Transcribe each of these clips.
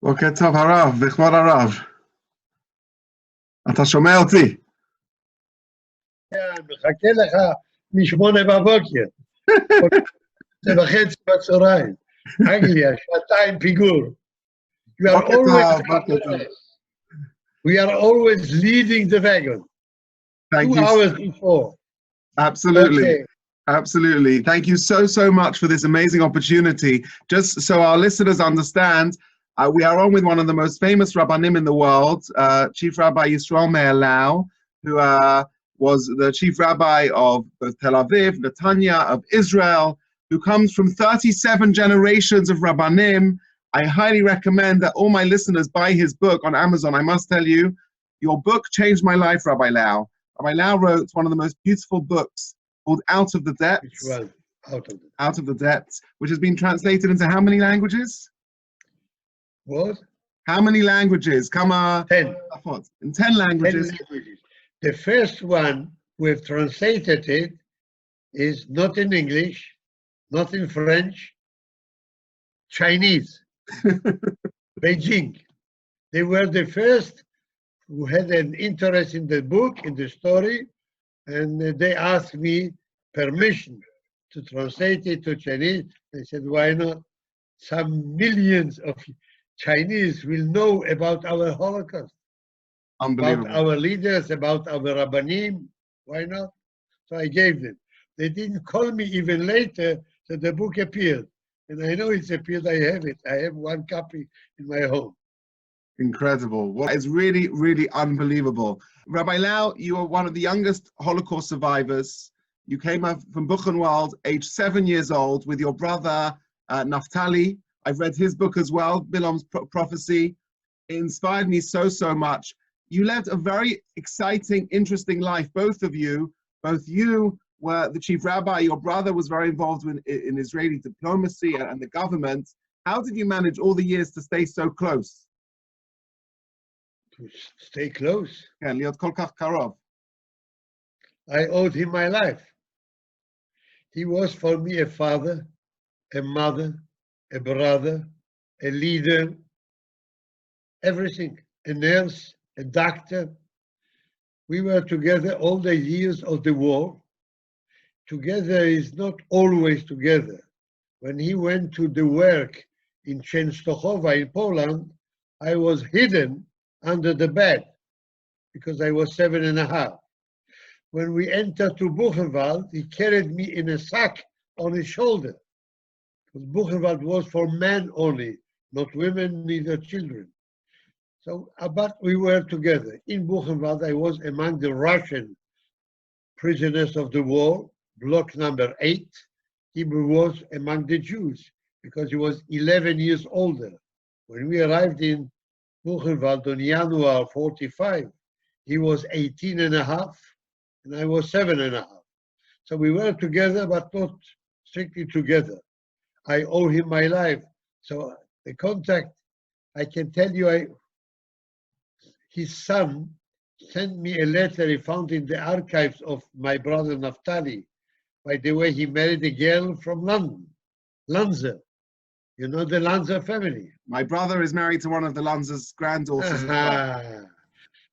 בוקר טוב הרב, וכבוד הרב. אתה שומע אותי? כן, מחכה לך מ8 בבוקר. 8:30 בצהריים. אנגליה, 2 פיגור. We are always we are always leading the wagon. Thank 2 you. hours before. Absolutely. Okay. Absolutely. Thank you so much for this amazing opportunity. Just so our listeners understand, we are on with one of the most famous rabbanim in the world, Chief Rabbi Yisroel Meir Lau, who was the Chief Rabbi of both Tel Aviv, Netanya, of Israel, who comes from 37 generations of rabbanim. I highly recommend that all my listeners buy his book on Amazon. I must tell you, your book changed my life, Rabbi Lau. Rabbi Lau wrote one of the most beautiful books called Out of the Depths. Which one? Out of the Depths, which has been translated into how many languages? What? How many languages? 10. In 10 languages. 10 languages. The first one we've translated it is not in English, not in French, Chinese, Beijing. They were the first who had an interest in the book, in the story, and they asked me permission to translate it to Chinese. I said, why not? Some millions of Chinese will know about our Holocaust, about our leaders, about our rabbanim. Why not? So I gave them. They didn't call me even later that the book appeared. And I know it's appeared, I have it. I have 1 copy in my home. Incredible. Well, it's really, really unbelievable. Rabbi Lau, you are one of the youngest Holocaust survivors. You came up from Buchenwald, age 7 years old, with your brother, Naftali. I've read his book as well, Bilam's Prophecy. It inspired me so much. You led a very exciting, interesting life, both of you. Both you were the chief rabbi. Your brother was very involved in Israeli diplomacy and the government. How did you manage all the years to stay so close? To stay close? Yeah, להיות כל כך קרוב. I owed him my life. He was for me a father, a mother, a brother, a leader, everything, a nurse, a doctor. We were together all the years of the war. Together is not always together. When he went to the work in Częstochowa in Poland, I was hidden under the bed because I was 7.5. When we entered to Buchenwald, he carried me in a sack on his shoulder. Because Buchenwald was for men only, not women, neither children. So, but we were together. In Buchenwald, I was among the Russian prisoners of the war, block number 8. He was among the Jews because he was 11 years older. When we arrived in Buchenwald on January 45, he was 18.5 and I was 7.5. So we were together, but not strictly together. I owe him my life. So the contact, I can tell you, his son sent me a letter he found in the archives of my brother Naftali. By the way, he married a girl from London, Lanza. You know the Lanza family? My brother is married to one of the Lanza's granddaughters.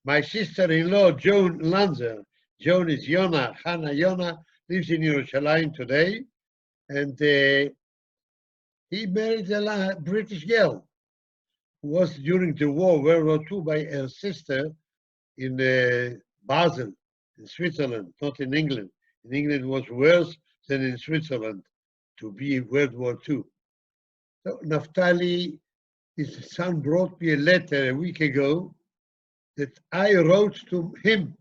My sister-in-law, Joan Lanza. Joan is Yona, Hannah Yona, lives in Yerushalayim today. And he married a British girl who was during the war, World War II, by her sister in Basel, in Switzerland, not in England. In England it was worse than in Switzerland to be in World War II. So Naftali, his son, brought me a letter a week ago that I wrote to him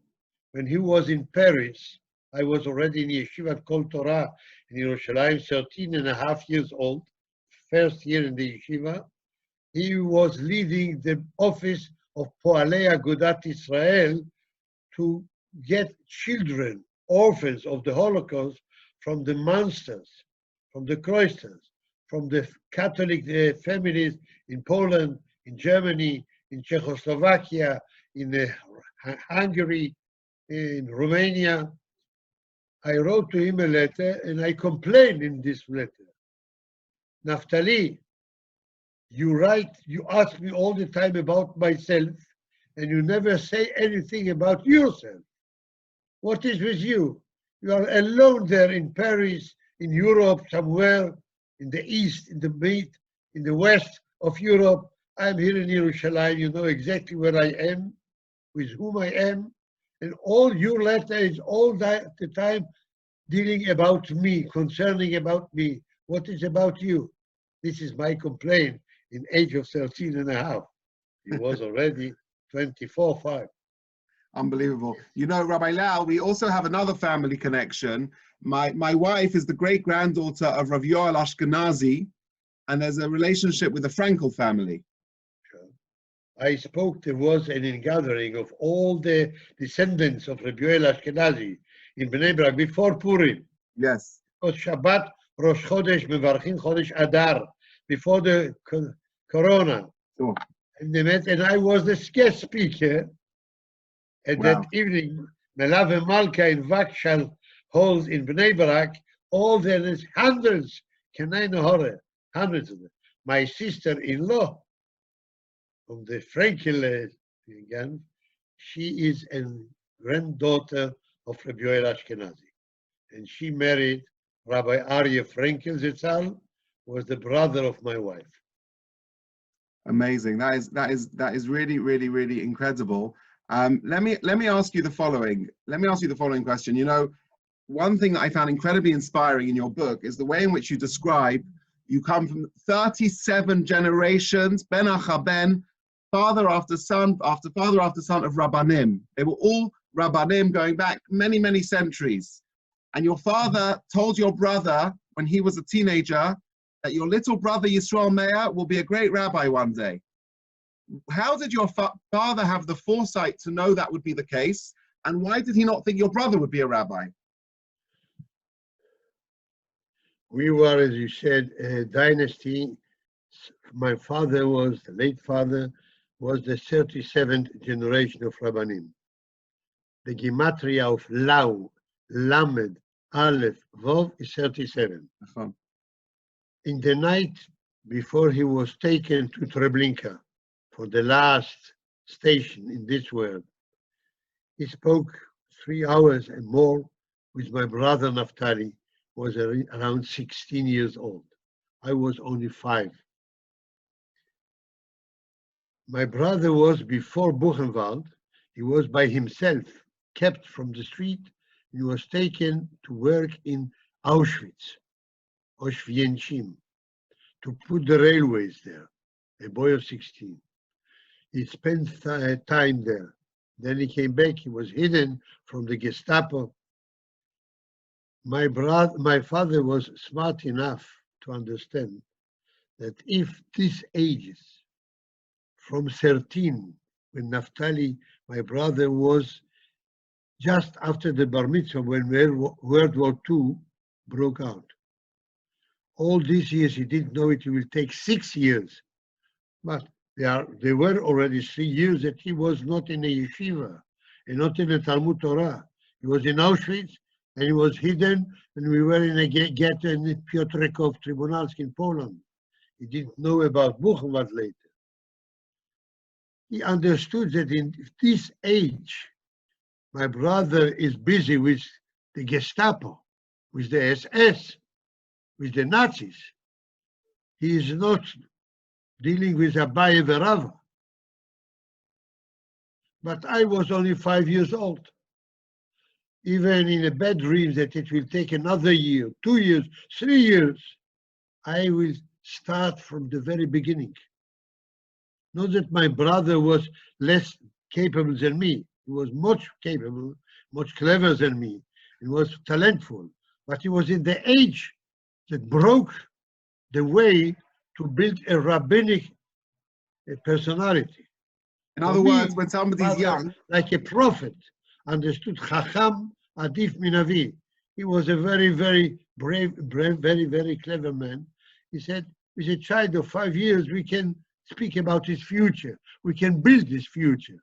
when he was in Paris. I was already in Yeshiva Kol Torah in Yerushalayim, 13.5 years old, first year in the Yeshiva. He was leading the office of Poalei Agudat Israel to get children, orphans of the Holocaust, from the monsters, from the cloisters, from the Catholic families in Poland, in Germany, in Czechoslovakia, in Hungary, in Romania. I wrote to him a letter and I complained in this letter. Naftali, You write, you ask me all the time about myself, and you never say anything about yourself. What is with you? You are alone there in Paris, in Europe, somewhere, in the east, in the west of Europe. I'm here in Yerushalayim. You know exactly where I am, with whom I am, and all your letter is all the time dealing about me, concerning about me. What is about you? This is my complaint in age of 13 and a half. He was already 24, 5. Unbelievable. You know, Rabbi Lau, we also have another family connection. My wife is the great-granddaughter of Rav Yoel Ashkenazi, and there's a relationship with the Frankel family. Sure. I spoke, there was an ingathering of all the descendants of Rabbi Yoel Ashkenazi in Bnei Brak before Purim. Yes. It was Shabbat, Rosh Chodesh, Mevarchin Chodesh Adar, before the Corona. Sure. And they met, and I was the guest speaker. And Wow. that evening, Melave Malka in Vakshal holds in Bnei Brak, all there is hundreds, hundreds of them. My sister-in-law from the Frankel again, she is a granddaughter of Rabbi Yoel Ashkenazi. And she married Rabbi Aryeh Frankel Zitzal, was the brother of my wife. Amazing. That is really, really, really incredible. Let me ask you the following. Let me ask you the following question. You know, one thing that I found incredibly inspiring in your book is the way in which you describe you come from 37 generations, ben achaben, father after son after father after son of Rabbanim. They were all Rabbanim going back many, many centuries. And your father told your brother when he was a teenager that your little brother Yisroel Meir will be a great rabbi one day. How did your father have the foresight to know that would be the case? And why did he not think your brother would be a rabbi? We were, as you said, a dynasty. My father was, the late father, was the 37th generation of Rabbanim. The gematria of Lau, Lamed, Aleph, Vov is 37. In the night before he was taken to Treblinka for the last station in this world, he spoke 3 hours and more with my brother Naftali, who was around 16 years old. I was only 5. My brother was before Buchenwald. He was by himself, kept from the street. He was taken to work in Auschwitz, Oshvienchim, to put the railways there, a boy of 16. He spent time there. Then he came back. He was hidden from the Gestapo. My father was smart enough to understand that if these ages, from 13, when Naftali, my brother, was just after the Bar Mitzvah, when World War II broke out. All these years, he didn't know it will take 6 years. But there were already 3 years that he was not in a yeshiva and not in a Talmud Torah. He was in Auschwitz and he was hidden, and we were in a ghetto in Piotrków, Tribunalski in Poland. He didn't know about Buchenwald later. He understood that in this age, my brother is busy with the Gestapo, with the SS, with the Nazis. He is not dealing with Abaye Verava. But I was only 5 years old. Even in a bad dream that it will take another year, 2 years, 3 years, I will start from the very beginning. Not that my brother was less capable than me. He was much capable, much clever than me. He was talentful, but he was in the age that broke the way to build a rabbinic personality. In other words, when somebody's young, like a prophet, understood Chacham Adif Minavi. He was a very, very brave, very, very clever man. He said, with a child of 5 years, we can speak about his future. We can build his future.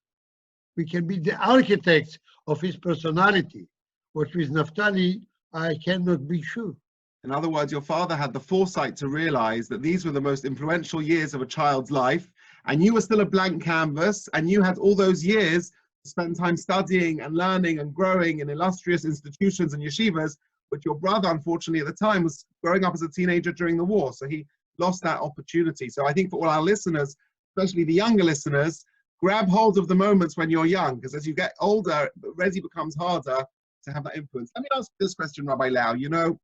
We can be the architects of his personality. What with Naftali, I cannot be sure. In other words, your father had the foresight to realize that these were the most influential years of a child's life, and you were still a blank canvas, and you had all those years to spend time studying and learning and growing in illustrious institutions and yeshivas, but your brother, unfortunately, at the time was growing up as a teenager during the war, so he lost that opportunity. So I think for all our listeners, especially the younger listeners, grab hold of the moments when you're young, because as you get older, it really becomes harder to have that influence. Let me ask this question, Rabbi Lau. You know,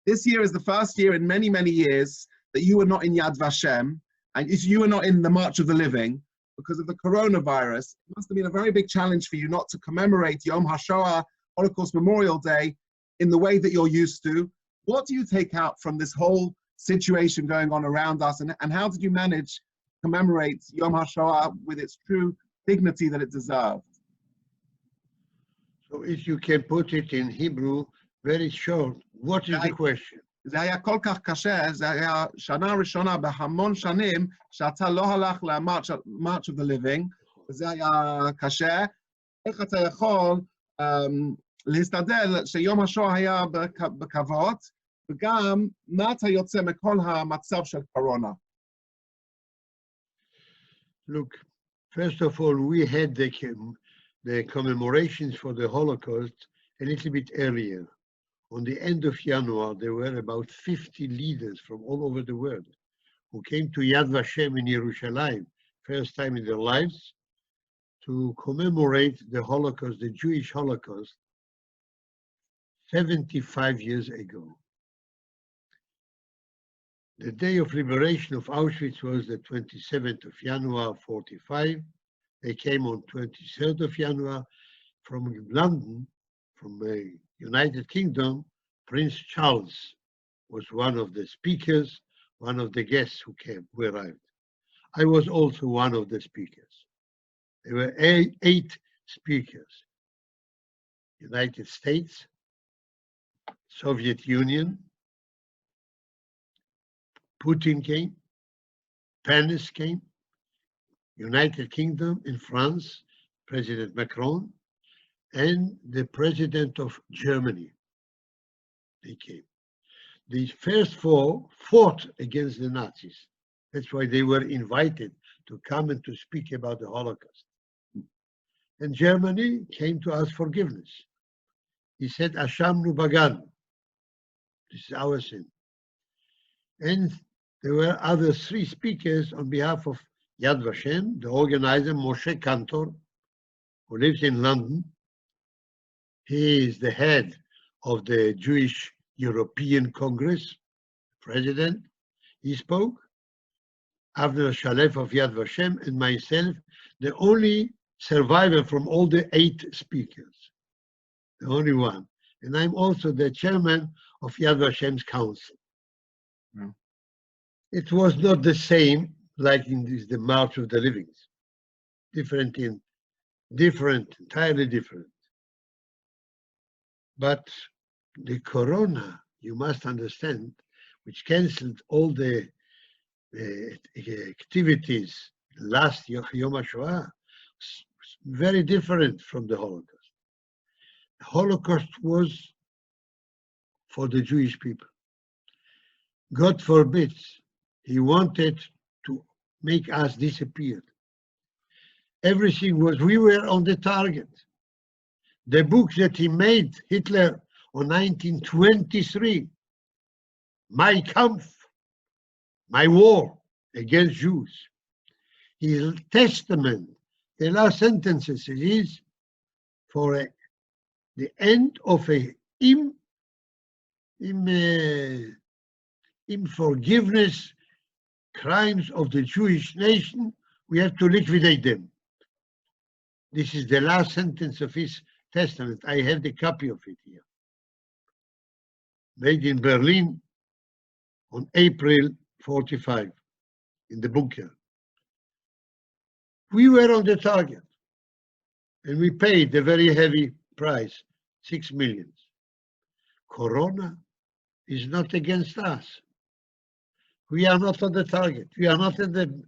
this year is the first year in many, many years that you were not in Yad Vashem, and you were not in the March of the Living because of the coronavirus. It must have been a very big challenge for you not to commemorate Yom HaShoah, Holocaust Memorial Day, in the way that you're used to. What do you take out from this whole situation going on around us, and how did you manage to commemorate Yom HaShoah with its true dignity that it deserved? So if you can put it in Hebrew, very short, what is the question? זה היה כל כך קשה, זה היה שנה ראשונה בהמון שנים שאתה לא הלך ל-March of the Living, וזה היה קשה. איך אתה יכול להסתדל שיום השואה היה בכבוד, וגם מה אתה יוצא מכל המצב של קורונה? Look, first of all, we had the commemorations for the Holocaust a little bit earlier. On the end of January, there were about 50 leaders from all over the world who came to Yad Vashem in Yerushalayim, first time in their lives, to commemorate the Holocaust, the Jewish Holocaust, 75 years ago. The day of liberation of Auschwitz was the 27th of January, 45. They came on 23rd of January from London, from the United Kingdom. Prince Charles was one of the speakers, one of the guests who arrived. I was also one of the speakers. There were eight speakers. United States, Soviet Union, Putin came, Pence came, United Kingdom in France, President Macron, and the President of Germany. They came. The first four fought against the Nazis. That's why they were invited to come and to speak about the Holocaust. And Germany came to ask forgiveness. He said, Ashamnu Bagan. This is our sin. And there were other three speakers on behalf of Yad Vashem, the organizer, Moshe Kantor, who lives in London. He is the head of the Jewish European Congress, president. He spoke. Avner Shalef of Yad Vashem and myself, the only survivor from all the 8 speakers, the only one. And I'm also the chairman of Yad Vashem's council. Yeah. It was not the same like in the March of the Livings. Entirely different. But the corona, you must understand, which canceled all the activities last Yom HaShoah, very different from the Holocaust. The Holocaust was for the Jewish people. God forbid, he wanted to make us disappear. Everything was, we were on the target. The book that he made, Hitler, on 1923, My Kampf, My War Against Jews. His testament, the last sentences is for the end of a forgiveness, crimes of the Jewish nation, we have to liquidate them. This is the last sentence of his testament. I have the copy of it here. Made in Berlin on April 45 in the bunker. We were on the target and we paid a very heavy price, 6 million. Corona is not against us. We are not on the target. We are not in the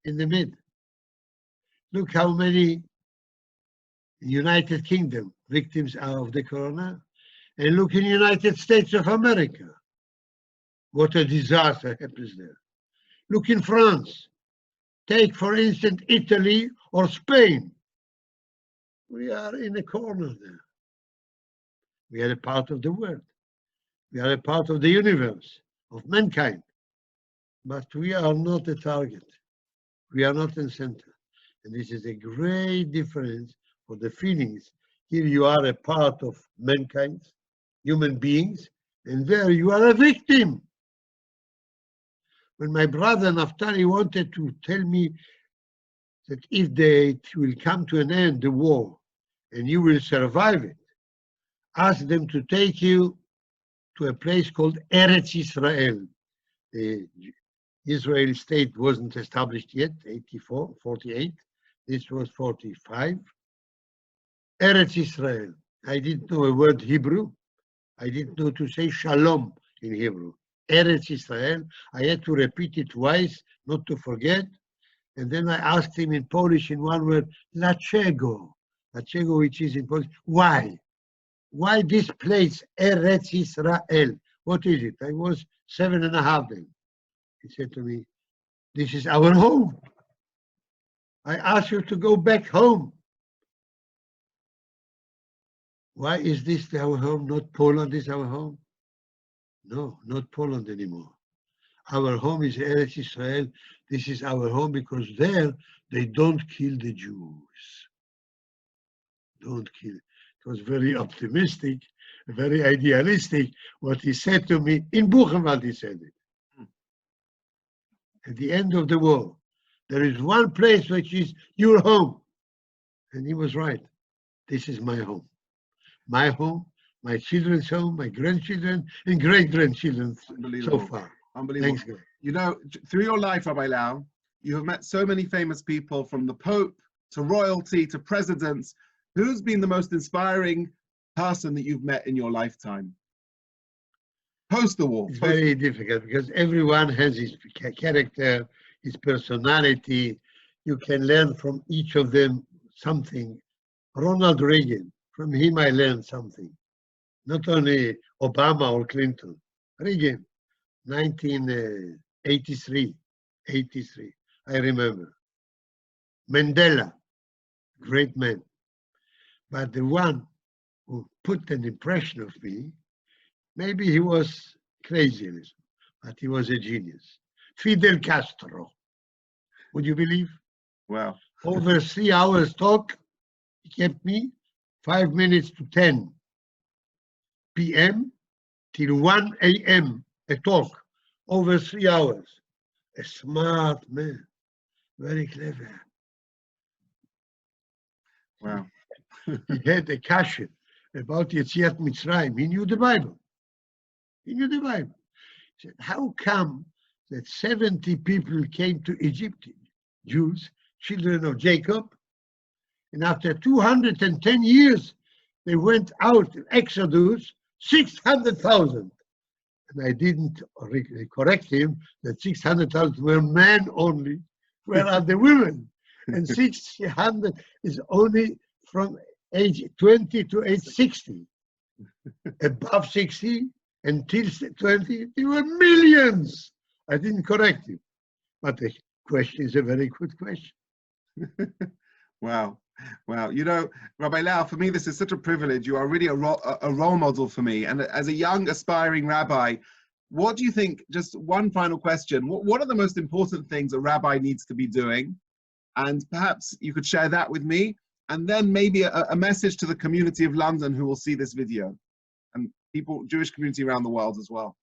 mid. Look how many United Kingdom victims are of the corona. And look in the United States of America. What a disaster happens there. Look in France. Take, for instance, Italy or Spain. We are in a corner there. We are a part of the world. We are a part of the universe, of mankind. But we are not a target. We are not in center. And this is a great difference for the feelings. Here you are a part of mankind, human beings, and there you are a victim. When my brother Naftali wanted to tell me that if it will come to an end, the war, and you will survive it, ask them to take you to a place called Eretz Israel. The Israeli state wasn't established yet, 84, 48. This was 45. Eretz Israel. I didn't know a word Hebrew. I didn't know to say shalom in Hebrew. Eretz Israel. I had to repeat it twice, not to forget. And then I asked him in Polish in one word, dlaczego? Dlaczego, which is in Polish. Why? Why this place, Eretz Israel? What is it? I was 7.5 then. He said to me, this is our home. I asked you to go back home. Why is this our home? Not Poland is our home? No, not Poland anymore. Our home is Eretz Israel. This is our home because there they don't kill the Jews. Don't kill. It was very optimistic, very idealistic what he said to me. In Buchenwald he said it. At the end of the war, there is one place which is your home. And he was right. This is my home. My home, my children's home, my grandchildren, and great-grandchildren so far. Unbelievable. Thanks, God. You know, through your life, Rabbi Lau, you have met so many famous people, from the Pope to royalty to presidents. Who's been the most inspiring person that you've met in your lifetime? Post the war. It's very difficult because everyone has his character, his personality. You can learn from each of them something. Ronald Reagan, from him I learned something. Not only Obama or Clinton. Reagan, 1983, I remember. Mandela, great man. But the one who put an impression of me, maybe he was crazy, but he was a genius. Fidel Castro. Would you believe? Wow. Over 3 hours talk, he kept me 5 minutes to 10 p.m. till 1 a.m. a talk, over 3 hours. A smart man, very clever. Wow. He had a kasha about Yetziat Mitzrayim. He knew the Bible. He knew the Bible. He said, how come that 70 people came to Egypt, Jews, children of Jacob, and after 210 years, they went out in Exodus, 600,000. And I didn't correct him that 600,000 were men only, where are the women? And 600 is only from age 20 to age 60. Above 60 until 20, there were millions. I didn't correct him. But the question is a very good question. Wow. Wow. You know, Rabbi Lau, for me, this is such a privilege. You are really a role model for me. And as a young aspiring rabbi, what do you think, just one final question, what are the most important things a rabbi needs to be doing? And perhaps you could share that with me. And then maybe a message to the community of London who will see this video, and people, Jewish community around the world as well.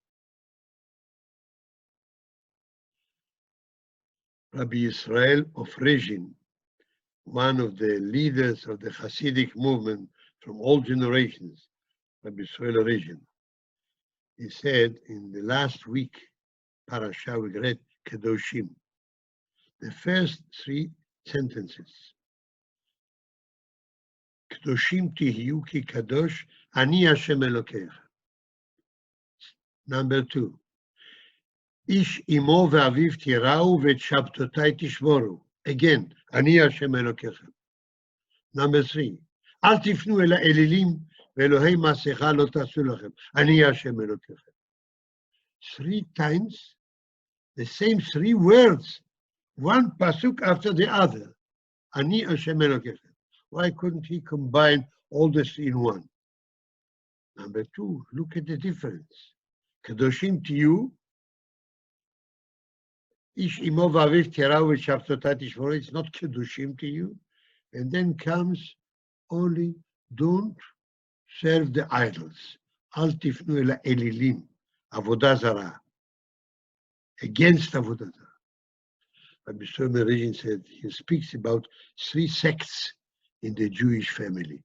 Rabbi Yisroel of Regin, one of the leaders of the Hasidic movement from all generations, Rabbi Yisroel Regin, he said in the last week, parasha we read Kedoshim, the first 3 sentences. Kedoshim tihiyu ki kadosh, ani Hashem Elokecha. Number 2. Ish imo ve'aviv tirau ve'et shabtotai tishmoru. Again, ani Hashem Elokecha. Number 3. Al tifnu el ha'elilim ואלוהי מסכה לא תעשו לכם, אני השם אלוקיכם. 3 times, the same 3 words, one pasuk after the other. אני השם אלוקיכם. Why couldn't he combine all the 3 in one? Number 2, look at the difference. קדושים תהיו, איש אמו ואביו תיראו ושבתותי תשמרו, it's not קדושים תהיו. And then comes only, don't serve the idols. אל תפנו אל האלילים, עבודה זרה. Against עבודה זרה. Rabbi Yisroel Meir said, he speaks about 3 sects in the Jewish family.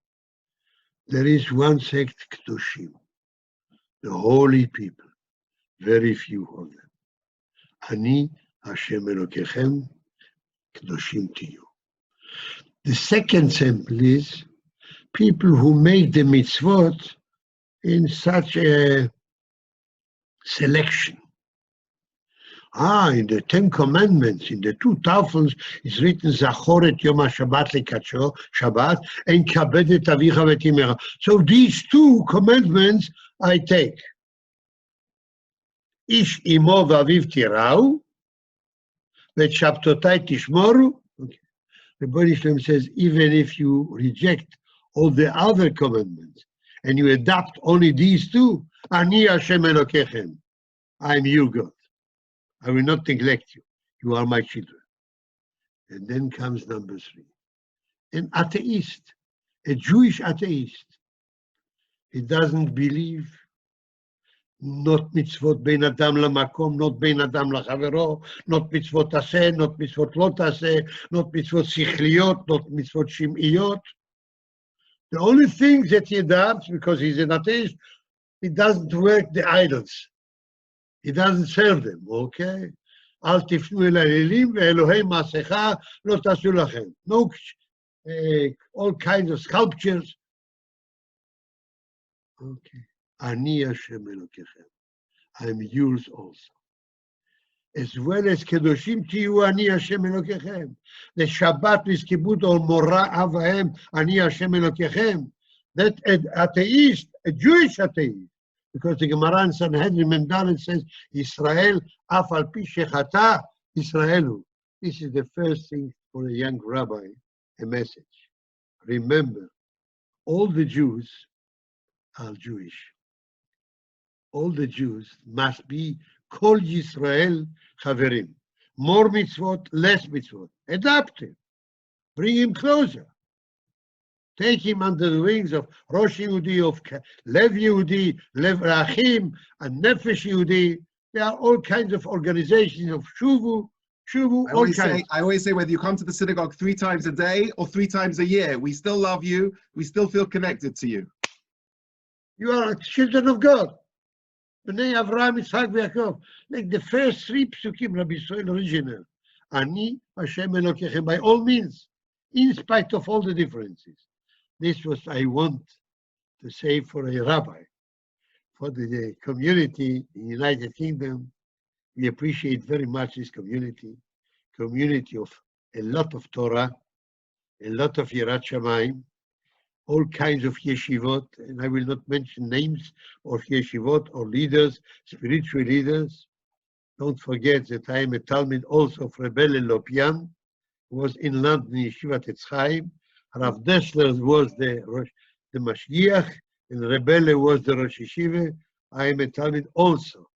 There is one sect, Kedoshim, the holy people, very few of them. Ani Hashem Elokechem, Kedoshim Tiyu. The second sample is people who make the mitzvot in such a selection. In the 10 Commandments, in the 2 tafels, is written, Zachor et Yom HaShabbat lekadsho, Shabbat, and Kabed et Avicha v'et Imecha. So these 2 commandments I take. Ish imo v'aviv tirau, v'et shabtotai tishmoru. Okay. The Rabbi Yisroel says, even if you reject all the other commandments, and you adopt only these 2, Ani Hashem Elokechem, I am your God. I will not neglect you. You are my children. And then comes number 3. An atheist, a Jewish atheist. He doesn't believe, not mitzvot bein adam lamakom, not bein adam lachavero, not mitzvot aseh, not mitzvot lo taseh, not mitzvot sichliot, not mitzvot shim'iyot. The only thing that he adopts, because he's an atheist, he doesn't work the idols. He doesn't serve them, okay? אל תפנו אל האלילים ואלוהי מעשיך לא תעשו לכם. No, all kinds of sculptures. Okay. אני השם אלוקיכם. I'm yours also. As well as קדושים תהיו אני השם אלוקיכם. The Shabbat with kibbut or מורא אב ואם, אני השם אלוקיכם. That an atheist, a Jewish atheist, because the Gemara in Sanhedrin Mendalet says, Yisrael, af al pi shechata, Yisraelu. This is the first thing for a young rabbi, a message. Remember, all the Jews are Jewish. All the Jews must be called Yisrael Chaverim. More mitzvot, less mitzvot. Adapt him. Bring him closer. Take him under the wings of Rosh Yehudi, of Lev Yehudi, Lev Rachim, and Nefesh Yehudi. There are all kinds of organizations of Shuvu, I always say whether you come to the synagogue 3 times a day or 3 times a year, we still love you, we still feel connected to you. You are children of God. Bnei Avraham, Yitzhak, Yaakov. Like the first 3 psukim, Rabbi Yisroel original. Ani Hashem Elokechem, by all means, in spite of all the differences. This was I want to say for a rabbi, for the community in the United Kingdom. We appreciate very much this community of a lot of Torah, a lot of Yirat Shamayim, all kinds of yeshivot, and I will not mention names of yeshivot or leaders, spiritual leaders. Don't forget that I am a Talmud also of Rabbi Lau, who was in London, Yeshivat Etz Chaim. Rav Dessler was the Mashgiach, and Rabbi Lau was the Rosh Yeshiva. I am a Talmud also.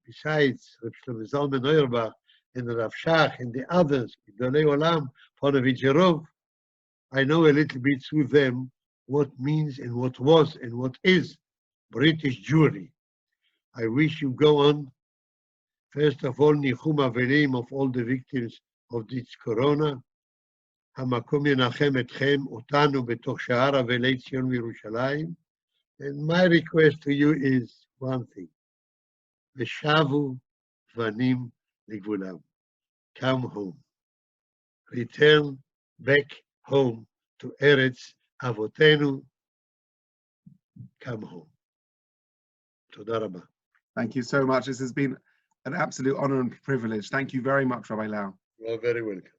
Besides Rav Shlomo Zalman Auerbach and Rav Shach and the others, Gedolei Olam, Ponevezh, I know a little bit through them what means and what was and what is British Jewry. I wish you go on. First of all, Nichum Avelim of all the victims of this corona. המקום ינחם אתכם, אותנו בתוך שאר אבלי ציון וירושלים. And my request to you is one thing. ושבו בנים לגבולם. Come home. Return back home to Eretz Avotenu. Come home. תודה רבה. Thank you so much. This has been an absolute honor and privilege. Thank you very much, Rabbi Lau. You're very welcome.